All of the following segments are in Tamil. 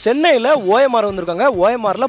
சென்னையில் ஓஎம்ஆர் வந்திருக்காங்க. ஓஎம்ஆர்ல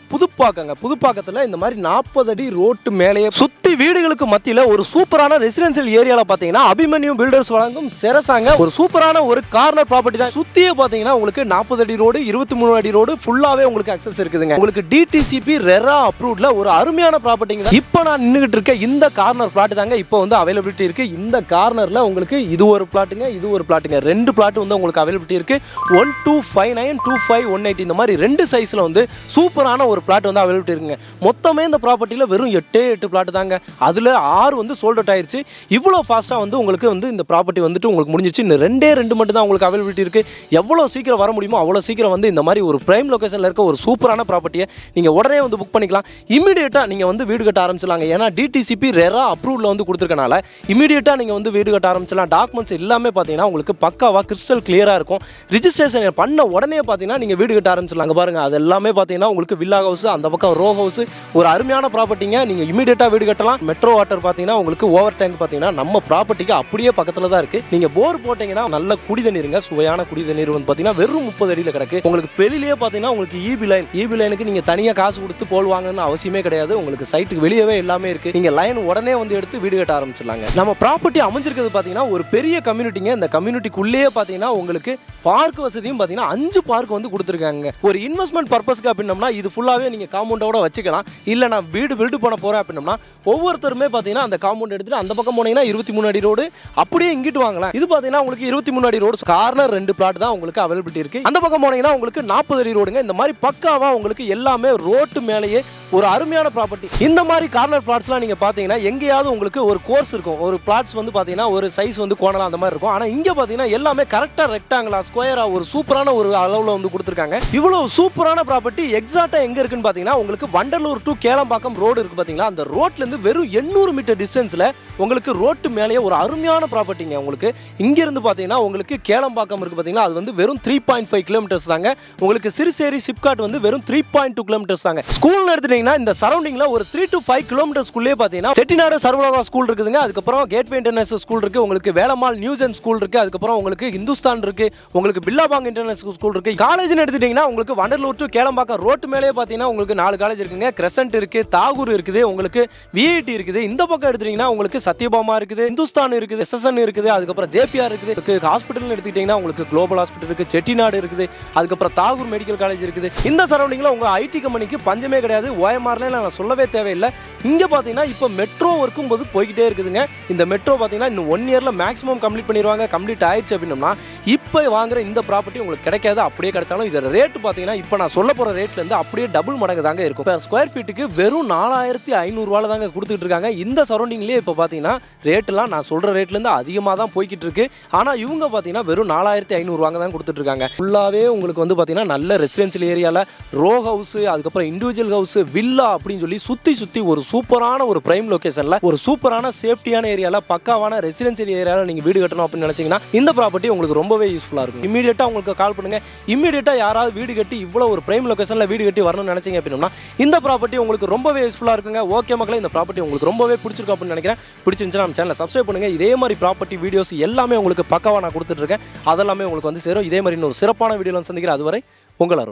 புதுப்பாக்கத்தில் இந்த மாதிரி 40 அடி ரோட்டு மேலேயே சுற்றி வீடுகளுக்கு மத்தியில் ஒரு சூப்பரான ரெசிடென்சியல் ஏரியாவில் பார்த்தீங்கன்னா அபிமன்யு பில்டர்ஸ் வழங்கும் செரசாங்க ஒரு சூப்பரான ஒரு கார்னர் ப்ராப்பர்ட்டி தான். சுற்றியே பார்த்தீங்கன்னா உங்களுக்கு 40 அடி ரோடு 23 அடி ரோடு ஃபுல்லாகவே உங்களுக்கு அக்சஸ் இருக்குதுங்க. உங்களுக்கு டிடிசிபி ரெரா அப்ரூவ்ட்ல ஒரு அருமையான ப்ராப்பர்ட்டிங்க தான். இப்போ நான் நின்றுகிட்டு இருக்க இந்த கார்னர் பிளாட் தாங்க இப்போ வந்து அவைலபிலிட்டி இருக்கு. இந்த கார்னர்ல உங்களுக்கு இது ஒரு பிளாட்டுங்க, இது ஒரு பிளாட்டுங்க, 2 பிளாட் வந்து உங்களுக்கு அவைலபிலிட்டி இருக்கு. 1259 2518 இந்த மாதிரி 2 சைஸ்ல வந்து சூப்பரான ஒரு பிளாட் வந்து அவைலபிலிட்டி இருக்குங்க. மொத்தமே இந்த ப்ராப்பர்ட்டியில் வெறும் 8 பிளாட் தாங்க. அதில் 6 வந்து சோல்ட் அவுட் ஆயிடுச்சு. இவ்வளோ ஃபாஸ்ட்டாக வந்து உங்களுக்கு வந்து இந்த ப்ராப்பர்ட்டி வந்துட்டு உங்களுக்கு முடிஞ்சிருச்சு. இன்னும் 2 மட்டும் தான் உங்களுக்கு அவைலபிலிட்டி இருக்குது. எவ்வளோ சீக்கிரம் வர முடியுமோ அவ்வளோ சீக்கிரம் வந்து இந்த மாதிரி ஒரு பிரைம் லொகேஷனில் இருக்க ஒரு சூப்பரான ப்ராப்பர்ட்டியை நீங்கள் உடனே வந்து புக் பண்ணிக்கலாம். இமீடியட்டாக நீங்கள் வந்து வீடு கட்ட ஆரம்பிச்சிடலாங்க. ஏன்னா டிடிசிபி ரெரா அப்ரூவ்ல வந்து கொடுத்துருக்கனால இமீடியட்டாக நீங்கள் வந்து வீடு கட்ட ஆரம்பிச்சிடலாம். டாக்குமெண்ட்ஸ் எல்லாமே பார்த்தீங்கன்னா உங்களுக்கு பக்காவாக கிறிஸ்டல் கிளியராக இருக்கும். ரிஜிஸ்ட்ரேஷன் பண்ண உடனே பார்த்தீங்கன்னா நீங்கள் வீடு கட்ட ஆரம்பிச்சிடலாம். பாருங்கள், அது எல்லாமே பார்த்தீங்கன்னா உங்களுக்கு வில்லா ஹவுஸ், அந்த பக்கம் ரோ ஹவுஸ், ஒரு அருமையான ப்ராப்பர்ட்டிங்க. நீங்கள் இமீடியட்டாக வீடு கட்டலாம். மெட்ரோ வாட்டர் பார்த்தீங்கன்னா உங்களுக்கு ஓவர் டேங்க் பார்த்தீங்கன்னா நம்ம ப்ராப்பர்ட்டிக்கு அப்படியே பக்கத்தில் தான் இருக்குது. நீங்கள் போர் போட்டிங்கன்னா நல்ல குடி தண்ணீருங்க, சுவையான குடி தண்ணீர் வந்து பார்த்தீங்கன்னா வெறும் 30 அடியில் கிடக்கு. உங்களுக்கு வெளியிலேயே பார்த்தீங்கன்னா உங்களுக்கு ஈபி லைனுக்கு நீங்கள் தனியாக காசு கொடுத்து போல் வாங்கணும்னு அவசியமே கிடையாது. உங்களுக்கு சைட்டுக்கு வெளியவே எல்லாமே இருக்குது. நீங்கள் லைன் உடனே வந்து எடுத்து வீடு கட்ட ஆரம்பிச்சிடலாங்க. நம்ம ப்ராப்பர்ட்டி அமைஞ்சிருக்கிறது பார்த்தீங்கன்னா ஒரு பெரிய கம்யூனிட்டிங்க. இந்த கம்யூனிட்டிக்குள்ளேயே பார்த்தீங்கன்னா உங்களுக்கு பார்க் வசதியும் பார்த்தீங்கன்னா 5 பார்க் வந்து கொடுத்துருக்காங்க. ஒரு இன்வெஸ்ட்மெண்ட் பர்பஸ்க்கு அப்படின்னம்னா இது ஃபுல்லாகவே நீங்கள் காம்பவுண்டோட வச்சுக்கலாம். இல்லை நான் வீடு பில்டு பண்ண போகிறேன் அப்படின்னம்னா ஒவ்வொருத்தருமே பார்த்தீங்கன்னா அந்த காம்பவுண்ட் எடுத்துட்டு அந்த பக்கம் போனீங்கன்னா 23 அடி ரோடு அப்படியே இங்கிட்டு வாங்கலாம். இது பார்த்தீங்கன்னா உங்களுக்கு 23 அடி ரோடு கார்னர் 2 பிளாட் தான் உங்களுக்கு அவைலபிலிட்டி இருக்குது. அந்த பக்கம் போனீங்கன்னா உங்களுக்கு 40 அடி ரோடுங்க. இந்த மாதிரி பக்காவாக உங்களுக்கு எல்லாமே ரோட்டு மேலேயே ஒரு அருமையான ப்ராப்பர்ட்டி. இந்த மாதிரி கார்னர் பிளாட்ஸ்லாம் நீங்கள் பார்த்தீங்கன்னா எங்கேயாவது உங்களுக்கு ஒரு கோர்ஸ் இருக்கும். ஒரு பிளாட்ஸ் வந்து பார்த்தீங்கன்னா ஒரு சைஸ் வந்து கோணலாம் அந்த மாதிரி இருக்கும். ஆனால் இங்கே பார்த்தீங்கன்னா எல்லாமே கரெக்டாக ரெக்டாங்கிளா ஸ்கொயரா ஒரு சூப்பரான ஒரு அளவில் வந்து கொடுத்துருக்காங்க. இவ்வளோ சூப்பரான ப்ராப்பர்ட்டி எக்ஸாக்டாக எங்கே இருக்குன்னு பார்த்தீங்கன்னா உங்களுக்கு வண்டலூர் டு கேளம்பாக்கம் ரோடு இருக்குது பார்த்தீங்களா, அந்த ரோட்லேருந்து வெறும் 800 மீட்டர் டிஸ்டன்ஸில் உங்களுக்கு ரோட்டு மேலேயே ஒரு அருமையான ப்ராப்பர்ட்டிங்க. உங்களுக்கு இங்கேருந்து பார்த்தீங்கன்னா உங்களுக்கு கேளம்பாக்கம் இருக்குது பார்த்தீங்களா, அது வந்து வெறும் 3.5 கிலோமீட்டர்ஸ் தாங்க. உங்களுக்கு சிறுசேரி சிப்காட் வந்து வெறும் 3.2 கிலோமீட்டர்ஸ் தாங்க. ஸ்கூல்னு எடுத்துட்டீங்கன்னா இந்த சரௌண்டிங்ல ஒரு 3 to 5 கிலோமீட்டர்ஸ்க்குள்ளே பார்த்தீங்கன்னா செட்டிநாடு சர்வலோகா ஸ்கூல் இருக்குதுங்க. அதுக்கப்புறம் கேட்வே இன்டர்நேஷனல் ஸ்கூல் இருக்கு, உங்களுக்கு வேலம்மாள் நியூஜன் ஸ்கூல் இருக்கு, அதுக்கப்புறம் உங்களுக்கு இந்துஸ்தான் இருக்கு, உங்களுக்கு பில்லாபாங் இன்டர்நேஷனல் ஸ்கூல் இருக்கு. காலேஜ்னு எடுத்துட்டீங்கன்னா உங்களுக்கு வண்டலூர் டு கேளம்பாக்கம் ரோட்டு மேலேயே பார்த்தீங்கன்னா உங்களுக்கு 4 காலேஜ் இருக்குங்க. கிரசன்ட் இருக்கு, தாகூர் இருக்குது, உங்களுக்கு விஐடி இருக்குது. இந்த பக்கம் எடுத்துட்டீங்கன்னா உங்களுக்கு சத்யபாமா இருக்குது, இந்துஸ்தான் இருக்குது, எஸ்எஸ்என் இருக்குது, அதுக்கப்புறம் ஜேபிஆர் இருக்குது. ஹாஸ்பிட்டல் எடுத்துக்கிட்டீங்கன்னா உங்களுக்கு குளோபல் ஹாஸ்பிட்டல் இருக்கு, செட்டிநாடு இருக்குது, அதுக்கப்புறம் தாகூர் மெடிக்கல் காலேஜ் இருக்குது. இந்த சரௌண்டிங்ல உங்க ஐடி கம்பெனிக்கு பஞ்சமே கிடையாது. ஓஎம்ஆர்ல நான் சொல்லவே தேவையில்லை. இங்கே பார்த்தீங்கன்னா இப்போ மெட்ரோ ஒர்க்கும் போது போய்கிட்டே இருக்குதுங்க. இந்த மெட்ரோ பார்த்தீங்கன்னா இன்னும் 1 இயர்ல மேக்ஸிமம் கம்ப்ளீட் பண்ணிடுவாங்க. கம்ப்ளீட் ஆயிடுச்சு அப்படின்னா இப்போ வாங்குற இந்த ப்ராப்பர்ட்டி உங்களுக்கு கிடைக்காது. அப்படியே கிடைச்சாலும் இதோட ரேட் பார்த்தீங்கன்னா இப்போ நான் சொல்ல போகிற ரேட்லேருந்து அப்படியே டபுள் மடங்கு தாங்க இருக்கும். இப்போ ஸ்கொயர் ஃபீட்டுக்கு வெறும் 4500 தாங்க கொடுத்துட்டு இருக்காங்க. இந்த சரௌண்டிங்லேயே இப்போ பார்த்தீங்கன்னா ரேட்டெல்லாம் நான் சொல்கிற ரேட்லேருந்து அதிகமாக தான் போய்கிட்டு இருக்கு. ஆனால் இவங்க பார்த்தீங்கன்னா வெறும் 4500 தான் கொடுத்துட்டு இருக்காங்க. ஃபுல்லாகவே உங்களுக்கு வந்து பார்த்தீங்கன்னா நல்ல ரெசிடென்சியல் ஏரியாவில் ரோ ஹவுஸ், அதுக்கப்புறம் இண்டிவிஜுவல் ஹவுஸ், வில்லா அப்படின்னு சொல்லி சுற்றி ஒரு சூப்பரான ஒரு பிரைம் லொகேஷனில் ஒரு சூப்பரான சேஃப்டியான ஏரியாவில் பக்காவான ரெசிடென்சியல் ஏரியாவில் நீங்கள் வீடு கட்டணும் அப்படின்னு நினச்சிங்கன்னா இந்த ப்ராப்பர்ட்டி உங்களுக்கு ரொம்பவே யூஸ்ஃபுல்லாக இருக்கும். இமீடியட்டாக உங்களுக்கு கால் பண்ணுங்க. இமீடியட்டாக யாராவது வீடு கட்டி இவ்வளோ ஒரு பிரைம் லொகேஷனில் வீடு கட்டி வரணும்னு நினச்சிங்க அப்படின்னா இந்த ப்ராப்பர்ட்டி உங்களுக்கு ரொம்பவே யூஸ்ஃபுல்லாக இருக்குங்க. ஓகே மக்களே, இந்த ப்ராப்பர்ட்டி உங்களுக்கு ரொம்பவே பிடிச்சிருக்கும் அப்படின்னு நினைக்கிறேன். பிடிச்சிருந்துச்சுன்னா நம்ம சேனலை சப்ஸ்கிரைப் பண்ணுங்க. இதே மாதிரி ப்ராப்பர்ட்டி வீடியோஸ் எல்லாமே உங்களுக்கு பக்காவாக நான் கொடுத்துட்டு இருக்கேன். அதெல்லாமே உங்களுக்கு வந்து சேரும். இதே மாதிரி இன்னொரு சிறப்பான வீடியோவில் சந்திக்கிறேன். அதுவரை உங்கள் அருண்.